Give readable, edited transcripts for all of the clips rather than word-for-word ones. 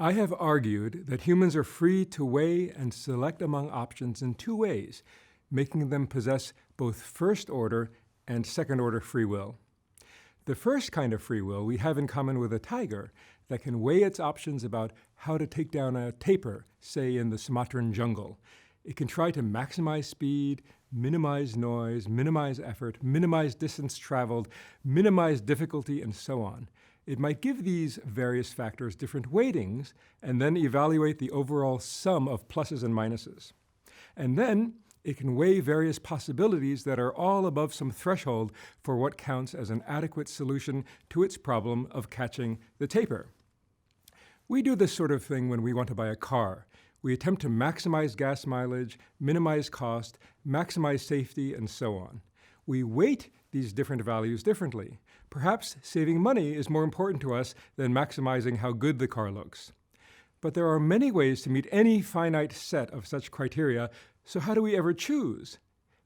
I have argued that humans are free to weigh and select among options in two ways, making them possess both first-order and second-order free will. The first kind of free will we have in common with a tiger that can weigh its options about how to take down a tapir, say in the Sumatran jungle. It can try to maximize speed, minimize noise, minimize effort, minimize distance traveled, minimize difficulty, and so on. It might give these various factors different weightings and then evaluate the overall sum of pluses and minuses. And then it can weigh various possibilities that are all above some threshold for what counts as an adequate solution to its problem of catching the tapir. We do this sort of thing when we want to buy a car. We attempt to maximize gas mileage, minimize cost, maximize safety, and so on. We weight these different values differently. Perhaps saving money is more important to us than maximizing how good the car looks. But there are many ways to meet any finite set of such criteria, so how do we ever choose?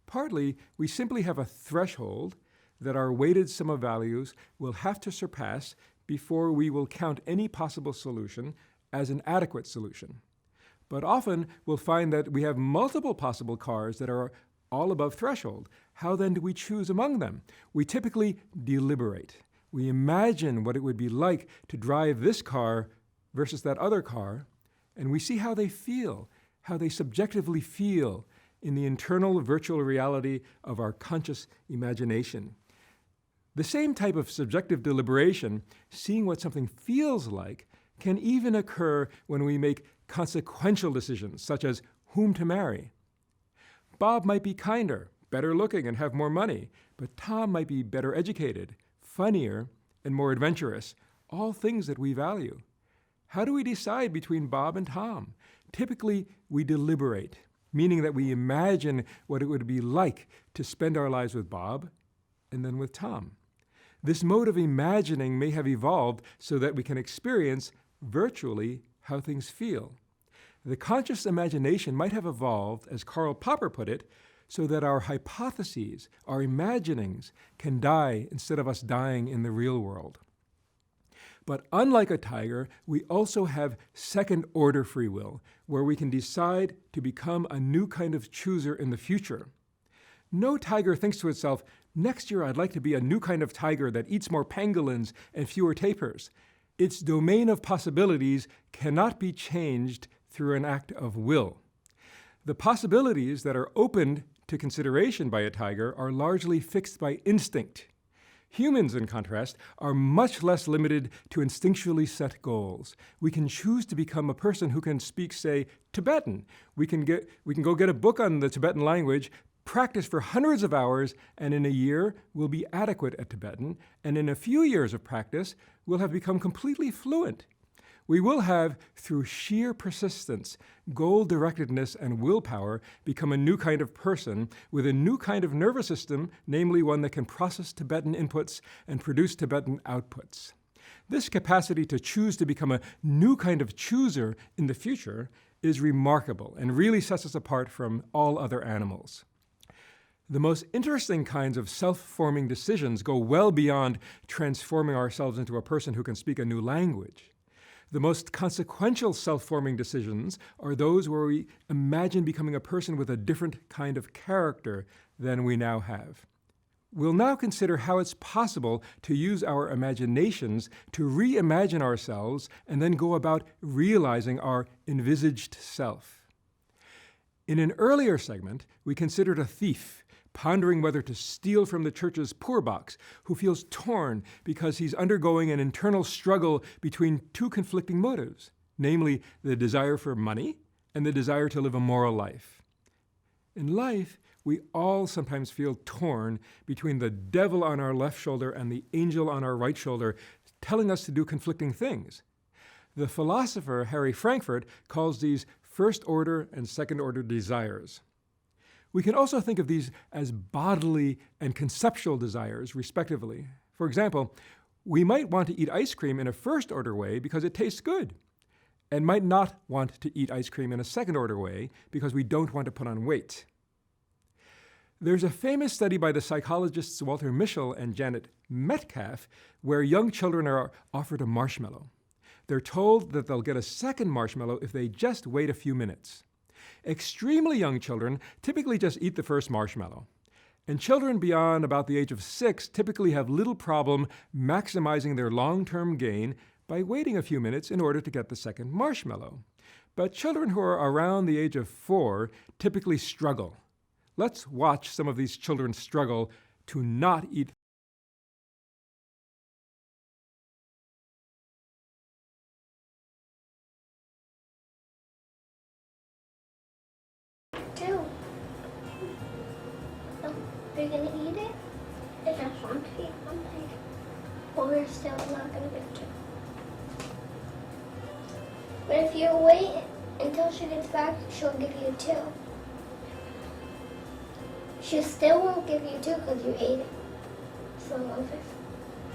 Partly, we simply have a threshold that our weighted sum of values will have to surpass before we will count any possible solution as an adequate solution. But often, we'll find that we have multiple possible cars that are all above threshold. How then do we choose among them? We typically deliberate. We imagine what it would be like to drive this car versus that other car, and we see how they feel, how they subjectively feel in the internal virtual reality of our conscious imagination. The same type of subjective deliberation, seeing what something feels like, can even occur when we make consequential decisions, such as whom to marry. Bob might be kinder, better looking, and have more money, but Tom might be better educated, funnier, and more adventurous, all things that we value. How do we decide between Bob and Tom? Typically, we deliberate, meaning that we imagine what it would be like to spend our lives with Bob and then with Tom. This mode of imagining may have evolved so that we can experience virtually how things feel. The conscious imagination might have evolved, as Karl Popper put it, so that our hypotheses, our imaginings, can die instead of us dying in the real world. But unlike a tiger, we also have second-order free will, where we can decide to become a new kind of chooser in the future. No tiger thinks to itself, next year I'd like to be a new kind of tiger that eats more pangolins and fewer tapirs. Its domain of possibilities cannot be changed through an act of will. The possibilities that are opened to consideration by a tiger are largely fixed by instinct. Humans, in contrast, are much less limited to instinctually set goals. We can choose to become a person who can speak, say, Tibetan. We can go get a book on the Tibetan language, practice for hundreds of hours, and in a year we'll be adequate at Tibetan, and in a few years of practice we'll have become completely fluent. We will have, through sheer persistence, goal-directedness, and willpower, become a new kind of person with a new kind of nervous system, namely one that can process Tibetan inputs and produce Tibetan outputs. This capacity to choose to become a new kind of chooser in the future is remarkable and really sets us apart from all other animals. The most interesting kinds of self-forming decisions go well beyond transforming ourselves into a person who can speak a new language. The most consequential self-forming decisions are those where we imagine becoming a person with a different kind of character than we now have. We'll now consider how it's possible to use our imaginations to reimagine ourselves and then go about realizing our envisaged self. In an earlier segment, we considered a thief pondering whether to steal from the church's poor box, who feels torn because he's undergoing an internal struggle between two conflicting motives, namely the desire for money and the desire to live a moral life. In life, we all sometimes feel torn between the devil on our left shoulder and the angel on our right shoulder, telling us to do conflicting things. The philosopher Harry Frankfurt calls these first-order and second-order desires. We can also think of these as bodily and conceptual desires, respectively. For example, we might want to eat ice cream in a first-order way because it tastes good, and might not want to eat ice cream in a second-order way because we don't want to put on weight. There's a famous study by the psychologists Walter Mischel and Janet Metcalf where young children are offered a marshmallow. they're told that they'll get a second marshmallow if they just wait a few minutes. Extremely young children typically just eat the first marshmallow. And children beyond about the age of 6 typically have little problem maximizing their long-term gain by waiting a few minutes in order to get the second marshmallow. But children who are around the age of 4 typically struggle. Let's watch some of these children struggle to not eat. Two. So, are you gonna eat it? If I want to eat something. Or we're still not gonna get two. But if you wait until she gets back, she'll give you two. She still won't give you two because you ate it. So love it.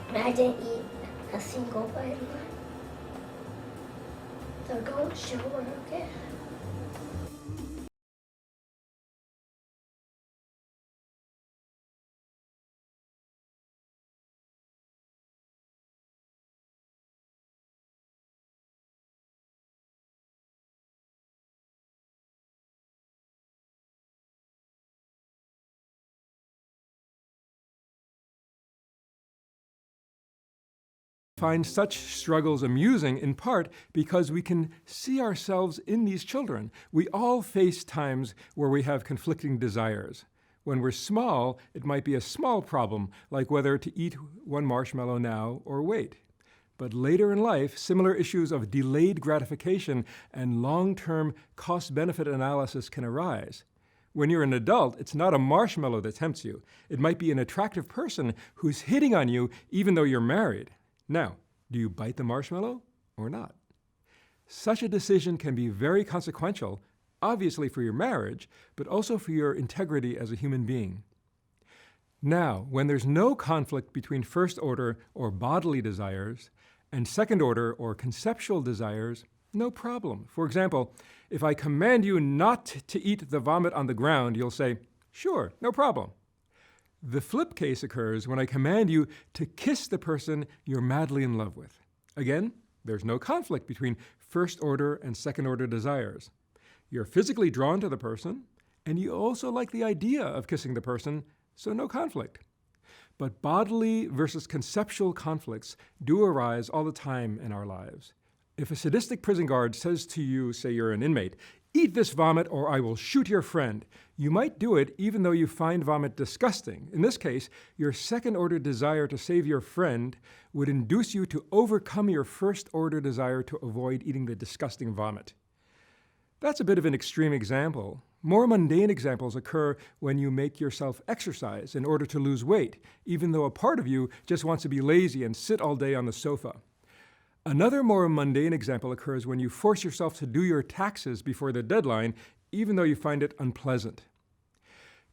And I didn't eat a single bite of it. So don't show her, okay? Find such struggles amusing in part because we can see ourselves in these children. We all face times where we have conflicting desires. When we're small, it might be a small problem, like whether to eat one marshmallow now or wait. But later in life, similar issues of delayed gratification and long-term cost-benefit analysis can arise. When you're an adult, it's not a marshmallow that tempts you. It might be an attractive person who's hitting on you even though you're married. Now, do you bite the marshmallow or not? Such a decision can be very consequential, obviously for your marriage, but also for your integrity as a human being. Now, when there's no conflict between first order or bodily desires and second order or conceptual desires, no problem. For example, if I command you not to eat the vomit on the ground, you'll say, sure, no problem. The flip case occurs when I command you to kiss the person you're madly in love with. Again, there's no conflict between first order and second order desires. You're physically drawn to the person, and you also like the idea of kissing the person, so no conflict. But bodily versus conceptual conflicts do arise all the time in our lives. If a sadistic prison guard says to you, say you're an inmate, eat this vomit or I will shoot your friend, you might do it even though you find vomit disgusting. In this case, your second-order desire to save your friend would induce you to overcome your first-order desire to avoid eating the disgusting vomit. That's a bit of an extreme example. More mundane examples occur when you make yourself exercise in order to lose weight, even though a part of you just wants to be lazy and sit all day on the sofa. Another more mundane example occurs when you force yourself to do your taxes before the deadline, even though you find it unpleasant.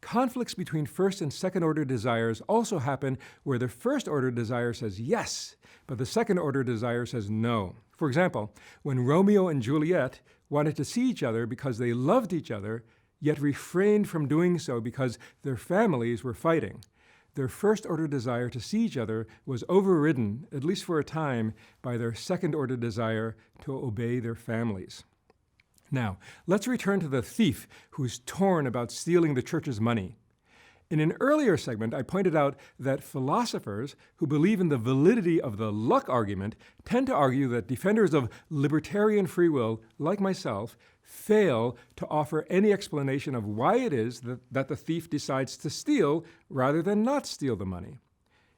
Conflicts between first and second order desires also happen where the first order desire says yes, but the second order desire says no. For example, when Romeo and Juliet wanted to see each other because they loved each other, yet refrained from doing so because their families were fighting. Their first-order desire to see each other was overridden, at least for a time, by their second-order desire to obey their families. Now, let's return to the thief who's torn about stealing the church's money. In an earlier segment, I pointed out that philosophers who believe in the validity of the luck argument tend to argue that defenders of libertarian free will, like myself, fail to offer any explanation of why it is that the thief decides to steal rather than not steal the money.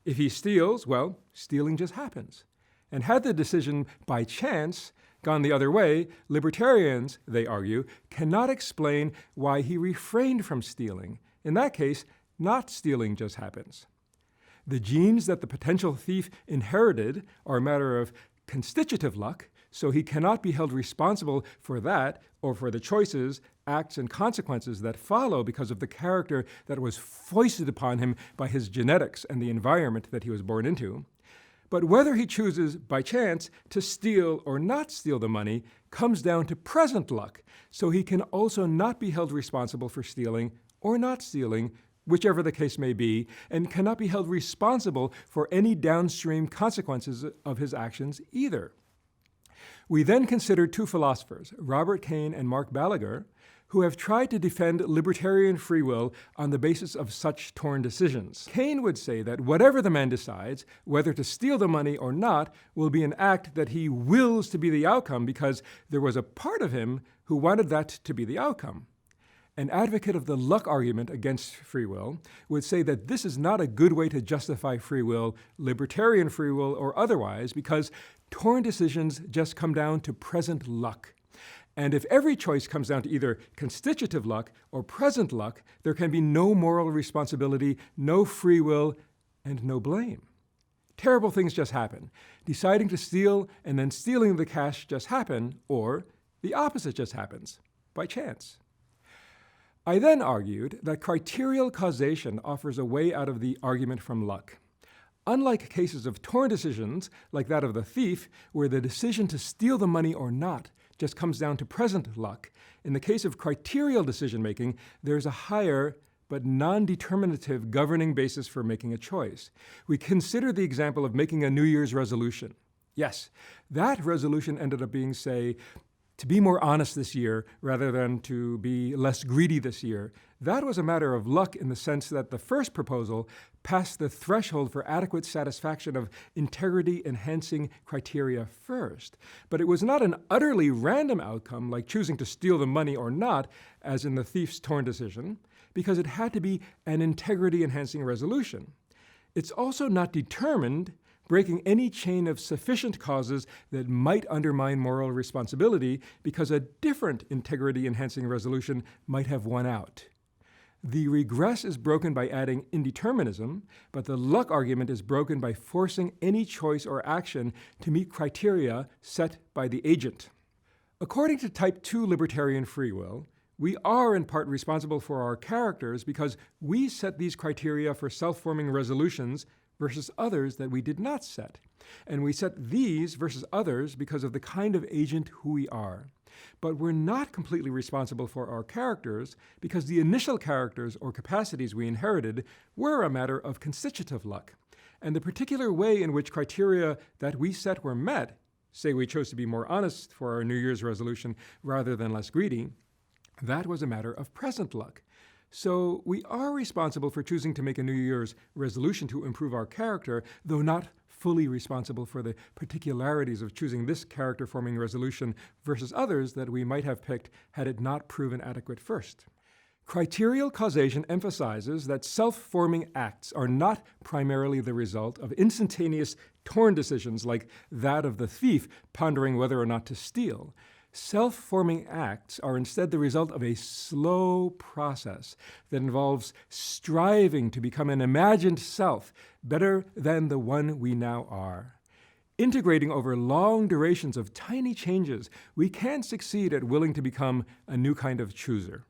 If he steals, well, stealing just happens. And had the decision by chance gone the other way, libertarians, they argue, cannot explain why he refrained from stealing. In that case, not stealing just happens. The genes that the potential thief inherited are a matter of constitutive luck, so he cannot be held responsible for that or for the choices, acts, and consequences that follow because of the character that was foisted upon him by his genetics and the environment that he was born into. But whether he chooses, by chance, to steal or not steal the money comes down to present luck, so he can also not be held responsible for stealing or not stealing, whichever the case may be, and cannot be held responsible for any downstream consequences of his actions either. We then consider two philosophers, Robert Caine and Mark Balaguer, who have tried to defend libertarian free will on the basis of such torn decisions. Caine would say that whatever the man decides, whether to steal the money or not, will be an act that he wills to be the outcome because there was a part of him who wanted that to be the outcome. An advocate of the luck argument against free will would say that this is not a good way to justify free will, libertarian free will or otherwise, because torn decisions just come down to present luck. And if every choice comes down to either constitutive luck or present luck, there can be no moral responsibility, no free will, and no blame. Terrible things just happen. Deciding to steal and then stealing the cash just happen, or the opposite just happens, by chance. I then argued that criterial causation offers a way out of the argument from luck. Unlike cases of torn decisions, like that of the thief, where the decision to steal the money or not just comes down to present luck, in the case of criterial decision-making, there's a higher but non-determinative governing basis for making a choice. We consider the example of making a New Year's resolution. Yes, that resolution ended up being, say, to be more honest this year rather than to be less greedy this year. That was a matter of luck in the sense that the first proposal passed the threshold for adequate satisfaction of integrity-enhancing criteria first. But it was not an utterly random outcome like choosing to steal the money or not, as in the thief's torn decision, because it had to be an integrity-enhancing resolution. It's also not determined, breaking any chain of sufficient causes that might undermine moral responsibility because a different integrity-enhancing resolution might have won out. The regress is broken by adding indeterminism, but the luck argument is broken by forcing any choice or action to meet criteria set by the agent. According to type 2 libertarian free will, we are in part responsible for our characters because we set these criteria for self-forming resolutions versus others that we did not set. And we set these versus others because of the kind of agent who we are. But we're not completely responsible for our characters because the initial characters or capacities we inherited were a matter of constitutive luck. And the particular way in which criteria that we set were met, say we chose to be more honest for our New Year's resolution rather than less greedy, that was a matter of present luck. So we are responsible for choosing to make a New Year's resolution to improve our character, though not fully responsible for the particularities of choosing this character-forming resolution versus others that we might have picked had it not proven adequate first. Criterial causation emphasizes that self-forming acts are not primarily the result of instantaneous torn decisions like that of the thief pondering whether or not to steal. Self-forming acts are instead the result of a slow process that involves striving to become an imagined self better than the one we now are. Integrating over long durations of tiny changes, we can succeed at willing to become a new kind of chooser.